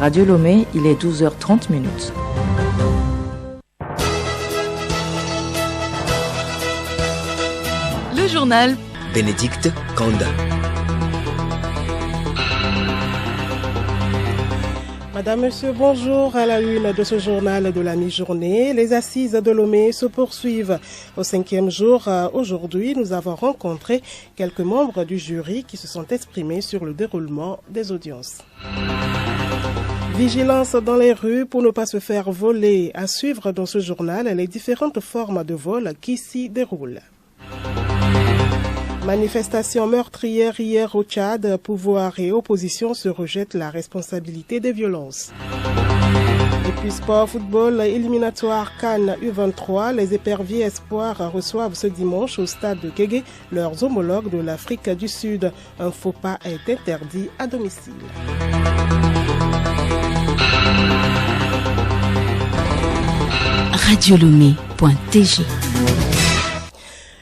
Radio Lomé, il est 12h30 minutes. Le journal Bénédicte Kanda. Madame, Monsieur, bonjour. À la une de ce journal de la mi-journée, les assises de Lomé se poursuivent. Au 5e jour, aujourd'hui, nous avons rencontré quelques membres du jury qui se sont exprimés sur le déroulement des audiences. Vigilance dans les rues pour ne pas se faire voler. À suivre dans ce journal les différentes formes de vol qui s'y déroulent. Manifestation meurtrière hier au Tchad, pouvoir et opposition se rejettent la responsabilité des violences. Et puis sport, football, éliminatoire Cannes U23, les éperviers espoirs reçoivent ce dimanche au stade de Kégué leurs homologues de l'Afrique du Sud. Un faux pas est interdit à domicile. radiolomé.tg.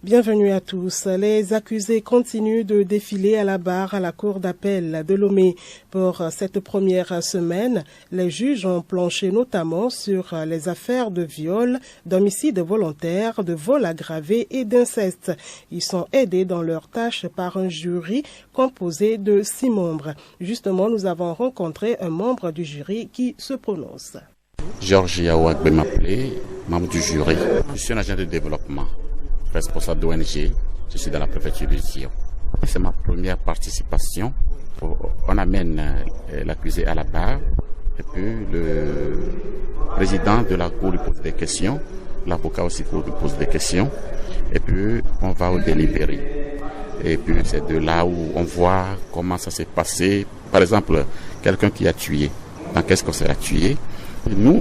Bienvenue à tous. Les accusés continuent de défiler à la barre à la cour d'appel de Lomé. Pour cette première semaine, les juges ont planché notamment sur les affaires de viol, d'homicide volontaire, de vol aggravé et d'inceste. Ils sont aidés dans leur tâche par un jury composé de 6 membres. Justement, nous avons rencontré un membre du jury qui se prononce. Georges Yaouak m'appelé, membre du jury. Je suis un agent de développement, responsable d'ONG. Je suis dans la préfecture de Sion. C'est ma première participation. On amène l'accusé à la barre et puis le président de la cour lui pose des questions, l'avocat aussi lui pose des questions et puis on va au délibéré. Et puis c'est de là où on voit comment ça s'est passé. Par exemple, quelqu'un qui a tué, dans qu'est-ce qu'on s'est tué. Nous,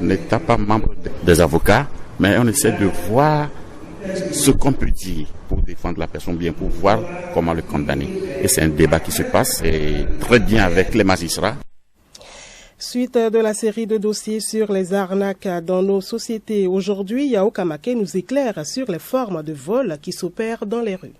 n'étant pas membres des avocats, mais on essaie de voir ce qu'on peut dire pour défendre la personne, bien pour voir comment le condamner. Et c'est un débat qui se passe et très bien avec les magistrats. Suite de la série de dossiers sur les arnaques dans nos sociétés, aujourd'hui, Yao Kamake nous éclaire sur les formes de vol qui s'opèrent dans les rues.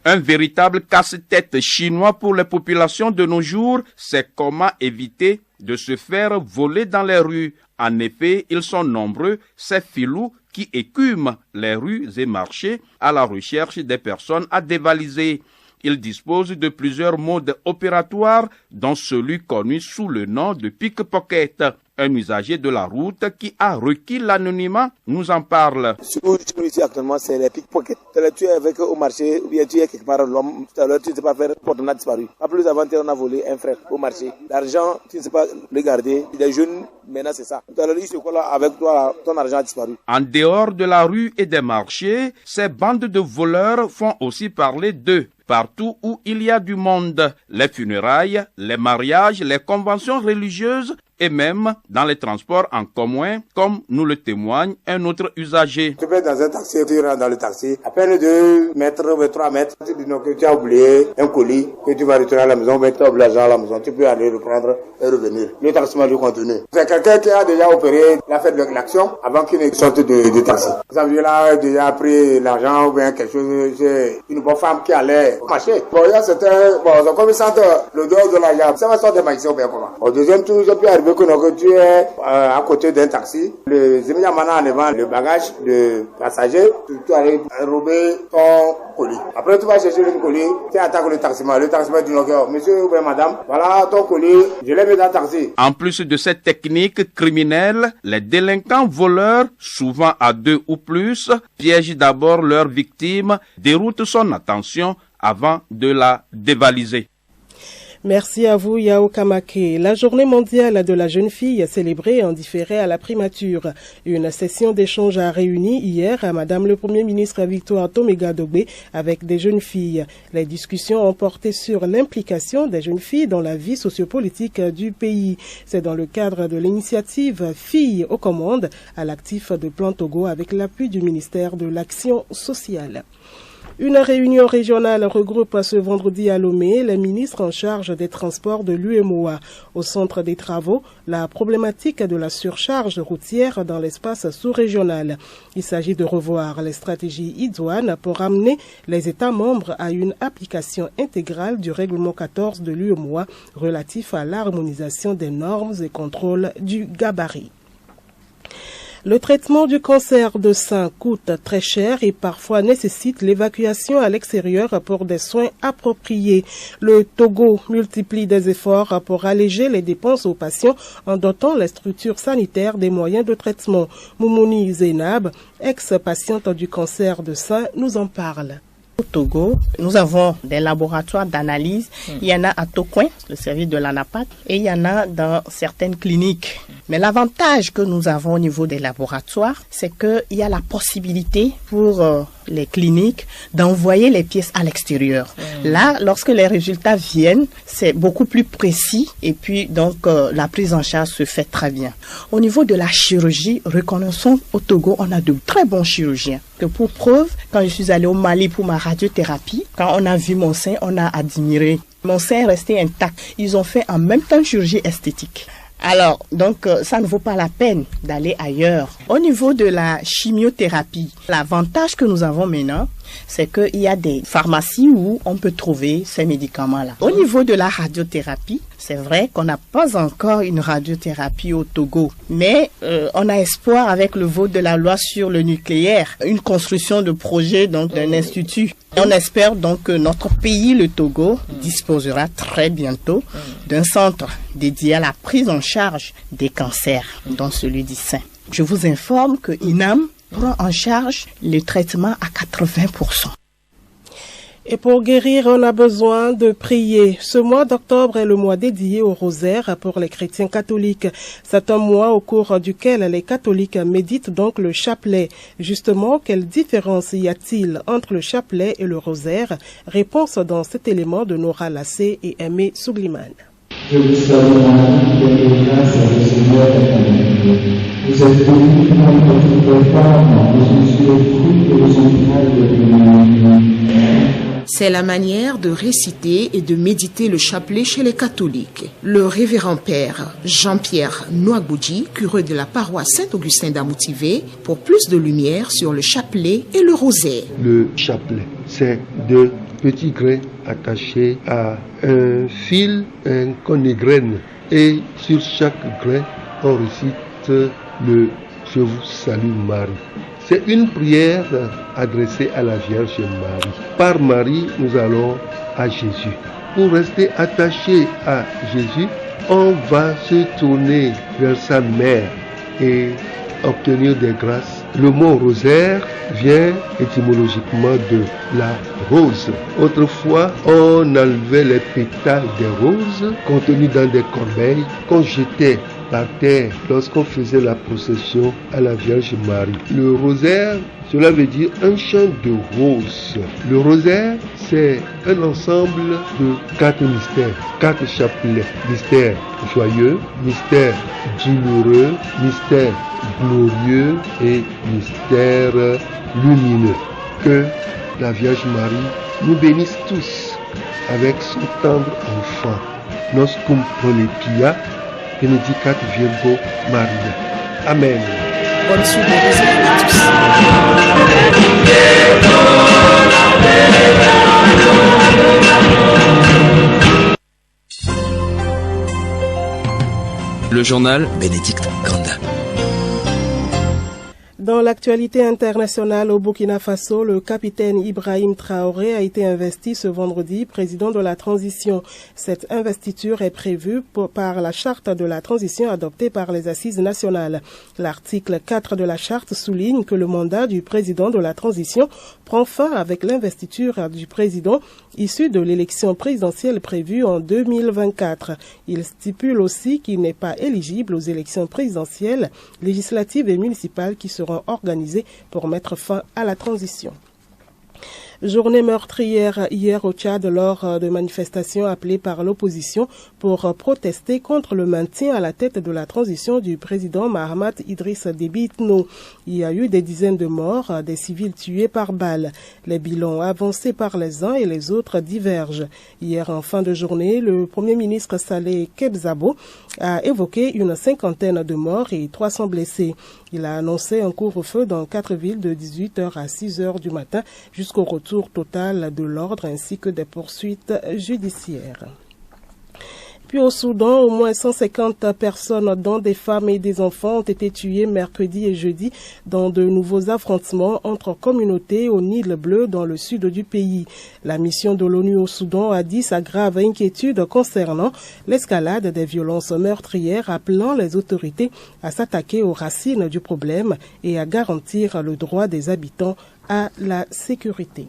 Un véritable casse-tête chinois pour les populations de nos jours, c'est comment éviter de se faire voler dans les rues. En effet, ils sont nombreux, ces filous qui écument les rues et marchés à la recherche des personnes à dévaliser. Ils disposent de plusieurs modes opératoires, dont celui connu sous le nom de pickpocket. Un usager de la route qui a requis l'anonymat nous en parle. Ce que je trouve ici actuellement, c'est les pickpockets. Tu es avec au marché, ou bien tu es quelque part l'homme, tout à l'heure tu ne sais pas faire, porte a disparu. En plus, avant, on a volé un frère au marché. L'argent, tu ne sais pas le garder. Les jeunes, maintenant c'est ça. Tout à l'heure, il se colle avec toi, ton argent a disparu. En dehors de la rue et des marchés, ces bandes de voleurs font aussi parler d'eux. Partout où il y a du monde, les funérailles, les mariages, les conventions religieuses et même dans les transports en commun, comme nous le témoigne un autre usager. Tu peux être dans un taxi, tu rentres dans le taxi, à peine 2 mètres ou 3 mètres, tu dis que tu as oublié un colis, que tu vas retourner à la maison, mais tu as oublié l'argent à la maison, tu peux aller le prendre et revenir. Le taximan lui continue. C'est quelqu'un qui a déjà opéré la fête de l'action avant qu'il ne sorte de taxi. Ça veut dire là, a déjà pris l'argent ou bien quelque chose, c'est une bonne femme qui allait marcher. Bon, il y a certains, comme ils sentent le dehors de la jambe, ça va sortir de magicien ou bien comment. Au deuxième tour, je peux arriver que tu es à côté d'un taxi. Les émigrants maintenant enlevant le bagage de passager, tu arrives à rober ton colis. Après, tu vas chercher le colis, tu attaques le taximan. Le taximan dit non, monsieur ou bien madame, voilà ton colis, je l'ai mis dans le taxi. En plus de cette technique criminelle, les délinquants voleurs, souvent à 2 ou plus, piègent d'abord leur victime, déroutent son attention avant de la dévaliser. Merci à vous, Yao Kamake. La journée mondiale de la jeune fille célébrée en différé à la primature. Une session d'échange a réuni hier à Madame le Premier ministre Victoire Toméga-Dogbe avec des jeunes filles. Les discussions ont porté sur l'implication des jeunes filles dans la vie sociopolitique du pays. C'est dans le cadre de l'initiative Filles aux commandes à l'actif de Plan Togo avec l'appui du ministère de l'Action sociale. Une réunion régionale regroupe ce vendredi à Lomé les ministres en charge des transports de l'UEMOA. Au centre des travaux, la problématique de la surcharge routière dans l'espace sous-régional. Il s'agit de revoir les stratégies idoines pour amener les États membres à une application intégrale du règlement 14 de l'UEMOA relatif à l'harmonisation des normes et contrôles du gabarit. Le traitement du cancer de sein coûte très cher et parfois nécessite l'évacuation à l'extérieur pour des soins appropriés. Le Togo multiplie des efforts pour alléger les dépenses aux patients en dotant les structures sanitaires des moyens de traitement. Moumouni Zeynab, ex-patiente du cancer de sein, nous en parle. Au Togo, nous avons des laboratoires d'analyse. Il y en a à Tocoin, le service de l'ANAPAC, et il y en a dans certaines cliniques. Mais l'avantage que nous avons au niveau des laboratoires, c'est qu'il y a la possibilité pour les cliniques d'envoyer les pièces à l'extérieur. Là, lorsque les résultats viennent, c'est beaucoup plus précis et puis donc la prise en charge se fait très bien. Au niveau de la chirurgie, reconnaissons au Togo, on a de très bons chirurgiens. Que pour preuve, quand je suis allée au Mali pour ma radiothérapie, quand on a vu mon sein, on a admiré. Mon sein est resté intact. Ils ont fait en même temps une chirurgie esthétique. Alors, donc, ça ne vaut pas la peine d'aller ailleurs. Au niveau de la chimiothérapie, l'avantage que nous avons maintenant, c'est qu'il y a des pharmacies où on peut trouver ces médicaments-là. Au niveau de la radiothérapie, c'est vrai qu'on n'a pas encore une radiothérapie au Togo, mais on a espoir avec le vote de la loi sur le nucléaire, une construction de projet donc d'un institut. On espère donc que notre pays, le Togo, disposera très bientôt d'un centre dédié à la prise en charge des cancers, dont celui du sein. Je vous informe que INAM prend en charge le traitement à 80%. Et pour guérir, on a besoin de prier. Ce mois d'octobre est le mois dédié au rosaire pour les chrétiens catholiques. C'est un mois au cours duquel les catholiques méditent donc le chapelet. Justement, quelle différence y a-t-il entre le chapelet et le rosaire? Réponse dans cet élément de Nora Lassé et Aimé Sougliman. Je vous salue Marie, pleine de grâce, le Seigneur est avec vous. Vous êtes bénie entre toutes les femmes, et Jésus est le fruit de vos entrailles. C'est la manière de réciter et de méditer le chapelet chez les catholiques. Le révérend père Jean-Pierre Nouagoudji, curé de la paroisse Saint-Augustin d'Amoutivé, pour plus de lumière sur le chapelet et le rosaire. Le chapelet, c'est deux petits grains attachés à un fil qu'on égrène. Et sur chaque grain, on récite le « Je vous salue Marie ». C'est une prière adressée à la Vierge Marie. Par Marie, nous allons à Jésus. Pour rester attaché à Jésus, on va se tourner vers sa mère et obtenir des grâces. Le mot rosaire vient étymologiquement de la rose. Autrefois, on enlevait les pétales des roses contenus dans des corbeilles qu'on jetait par terre lorsqu'on faisait la procession à la Vierge Marie. Le rosaire, cela veut dire un chant de roses. Le rosaire, c'est un ensemble de 4 mystères, 4 chapelets. Mystère joyeux, mystère douloureux, mystère glorieux et mystère lumineux. Que la Vierge Marie nous bénisse tous avec son tendre enfant. Nos cum prolepia, benedicat Virgo Maria. Amen. Bonne suite de rosaire à tous. Le journal Bénédicte Kanda. Dans l'actualité internationale au Burkina Faso, le capitaine Ibrahim Traoré a été investi ce vendredi président de la transition. Cette investiture est prévue par la charte de la transition adoptée par les assises nationales. L'article 4 de la charte souligne que le mandat du président de la transition prend fin avec l'investiture du président issu de l'élection présidentielle prévue en 2024. Il stipule aussi qu'il n'est pas éligible aux élections présidentielles, législatives et municipales qui seront organisées pour mettre fin à la transition. Journée meurtrière hier au Tchad lors de manifestations appelées par l'opposition pour protester contre le maintien à la tête de la transition du président Mahamat Idriss Déby Itno. Il y a eu des dizaines de morts, des civils tués par balles. Les bilans avancés par les uns et les autres divergent. Hier, en fin de journée, le Premier ministre Saleh Kebzabo a évoqué une cinquantaine de morts et 300 blessés. Il a annoncé un couvre-feu dans 4 villes de 18h à 6h du matin jusqu'au retour total de l'ordre ainsi que des poursuites judiciaires. Puis au Soudan, au moins 150 personnes, dont des femmes et des enfants, ont été tuées mercredi et jeudi dans de nouveaux affrontements entre communautés au Nil Bleu dans le sud du pays. La mission de l'ONU au Soudan a dit sa grave inquiétude concernant l'escalade des violences meurtrières, appelant les autorités à s'attaquer aux racines du problème et à garantir le droit des habitants à la sécurité.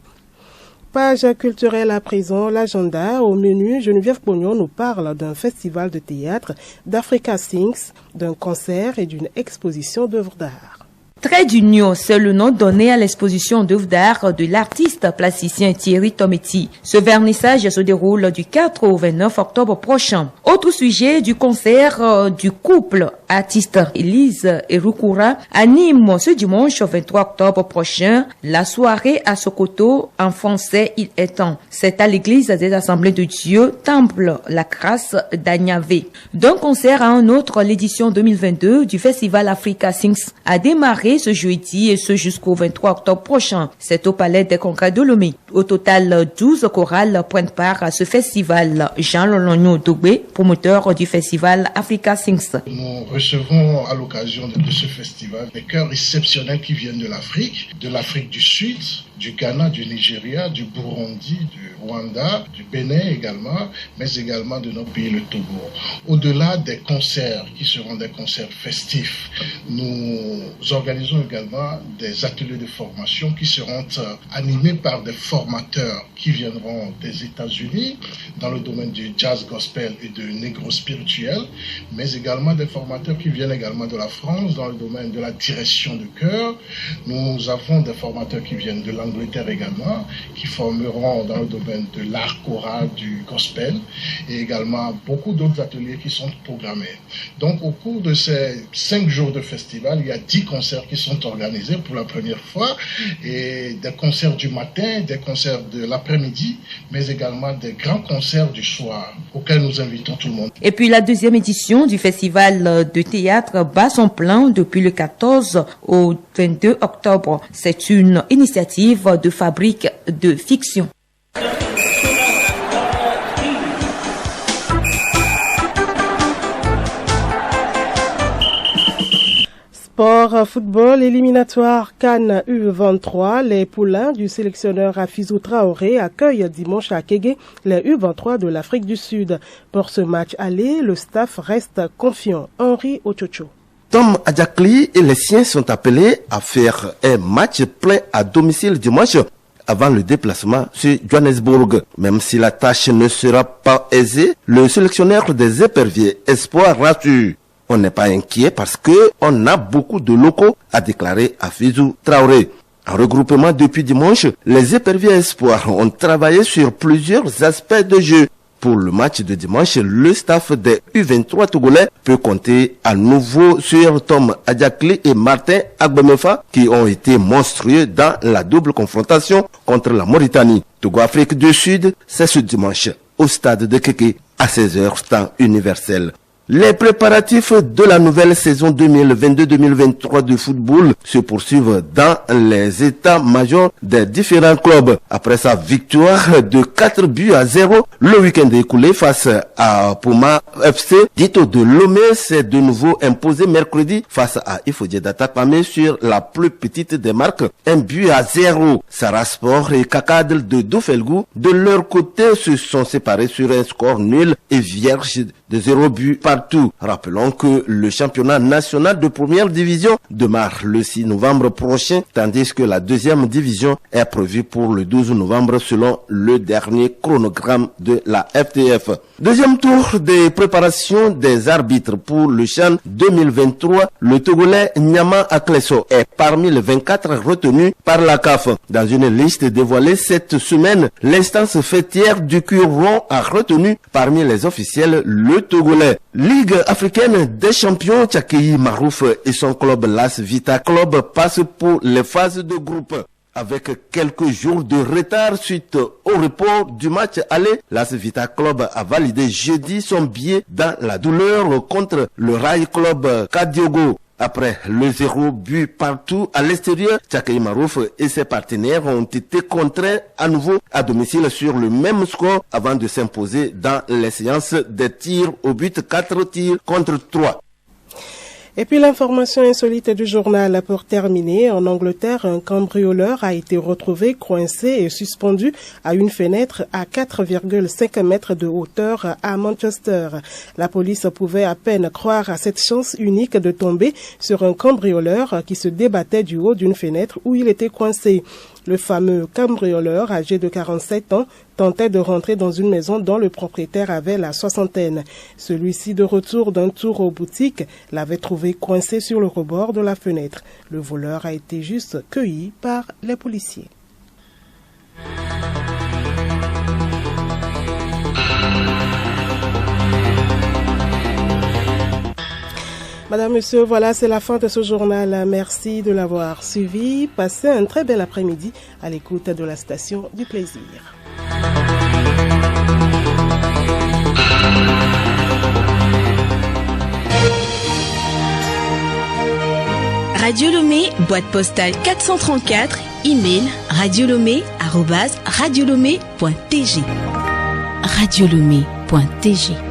Page culturelle à présent, l'agenda. Au menu, Geneviève Pognon nous parle d'un festival de théâtre, d'Africa Sings, d'un concert et d'une exposition d'œuvres d'art. Trait d'union, c'est le nom donné à l'exposition d'œuvres d'art de l'artiste plasticien Thierry Tometti. Ce vernissage se déroule du 4 au 29 octobre prochain. Autre sujet du concert du couple artiste Elise et Rukura anime ce dimanche 23 octobre prochain la soirée à Sokoto en français il est temps. C'est à l'église des Assemblées de Dieu, Temple La Grâce d'Agnavé. D'un concert à un autre, l'édition 2022 du festival Africa Sings a démarré ce jeudi et ce jusqu'au 23 octobre prochain. C'est au Palais des Congrès de Lomé. Au total, 12 chorales prennent part à ce festival. Jean Lologno Doubé, promoteur du festival Africa Sings. Nous recevons à l'occasion de ce festival des chœurs exceptionnels qui viennent de l'Afrique du Sud, du Ghana, du Nigeria, du Burundi, du Rwanda, du Bénin également, mais également de notre pays, le Togo. Au-delà des concerts qui seront des concerts festifs, nous organisons également des ateliers de formation qui seront animés par des formateurs qui viendront des États-Unis dans le domaine du jazz gospel et de négro spirituel, mais également des formateurs qui viennent également de la France dans le domaine de la direction de chœur. Nous avons des formateurs qui viennent de l'Angleterre également, qui formeront dans le domaine de l'art choral, du gospel, et également beaucoup d'autres ateliers qui sont programmés. Donc au cours de ces 5 jours de festival, il y a 10 concerts qui sont organisés pour la première fois, et des concerts du matin, des concerts de l'après-midi, mais également des grands concerts du soir, auxquels nous invitons tout le monde. Et puis la deuxième édition du festival de théâtre bat son plein depuis le 14 au 22 octobre. C'est une initiative de fabrique de fiction. Sport, football, éliminatoire Cannes U23. Les poulains du sélectionneur Afizou Traoré accueillent dimanche à Kégué les U23 de l'Afrique du Sud. Pour ce match aller, le staff reste confiant. Henri Ochocho. Tom Adjakli et les siens sont appelés à faire un match plein à domicile dimanche avant le déplacement sur Johannesburg. Même si la tâche ne sera pas aisée, le sélectionneur des éperviers Espoir rassure. On n'est pas inquiet parce que on a beaucoup de locaux, a déclaré Afizou Traoré. En regroupement depuis dimanche, les éperviers Espoir ont travaillé sur plusieurs aspects de jeu. Pour le match de dimanche, le staff des U23 togolais peut compter à nouveau sur Tom Adjakli et Martin Agbemefa qui ont été monstrueux dans la double confrontation contre la Mauritanie. Togo-Afrique du Sud, c'est ce dimanche au stade de Kéké à 16h temps universel. Les préparatifs de la nouvelle saison 2022-2023 de football se poursuivent dans les états-majors des différents clubs. Après sa victoire de 4-0 le week-end écoulé face à Puma FC, Dito de Lomé s'est de nouveau imposé mercredi face à Ifodje d'Atakpamé sur la plus petite des marques, 1-0. Sarah Sport et Kakadl de Doufelgou, de leur côté, se sont séparés sur un score nul et vierge de 0 but partout. Rappelons que le championnat national de première division démarre le 6 novembre prochain, tandis que la deuxième division est prévue pour le 12 novembre selon le dernier chronogramme de la FTF. Deuxième tour des préparations des arbitres pour le CHAN 2023. Le Togolais Nyama Akleso est parmi les 24 retenus par la CAF. Dans une liste dévoilée cette semaine, l'instance fêtière du Curon a retenu parmi les officiels le Togolais. Ligue africaine des champions, Tchakeyi Marouf et son club Las Vita Club passent pour les phases de groupe. Avec quelques jours de retard suite au report du match aller, Las Vita Club a validé jeudi son billet dans la douleur contre le Rai Club Kadiogo. Après le 0 but partout à l'extérieur, Tchakeyi Marouf et ses partenaires ont été contraints à nouveau à domicile sur le même score avant de s'imposer dans les séances des tirs au but 4 tirs contre 3. Et puis l'information insolite du journal pour terminer. En Angleterre, un cambrioleur a été retrouvé coincé et suspendu à une fenêtre à 4,5 mètres de hauteur à Manchester. La police pouvait à peine croire à cette chance unique de tomber sur un cambrioleur qui se débattait du haut d'une fenêtre où il était coincé. Le fameux cambrioleur, âgé de 47 ans, tentait de rentrer dans une maison dont le propriétaire avait la soixantaine. Celui-ci, de retour d'un tour aux boutiques, l'avait trouvé coincé sur le rebord de la fenêtre. Le voleur a été juste cueilli par les policiers. Madame, Monsieur, voilà, c'est la fin de ce journal. Merci de l'avoir suivi. Passez un très bel après-midi à l'écoute de la station du plaisir. Radio Lomé, boîte postale 434, email radiolomé@radiolomé.tg. radiolomé.tg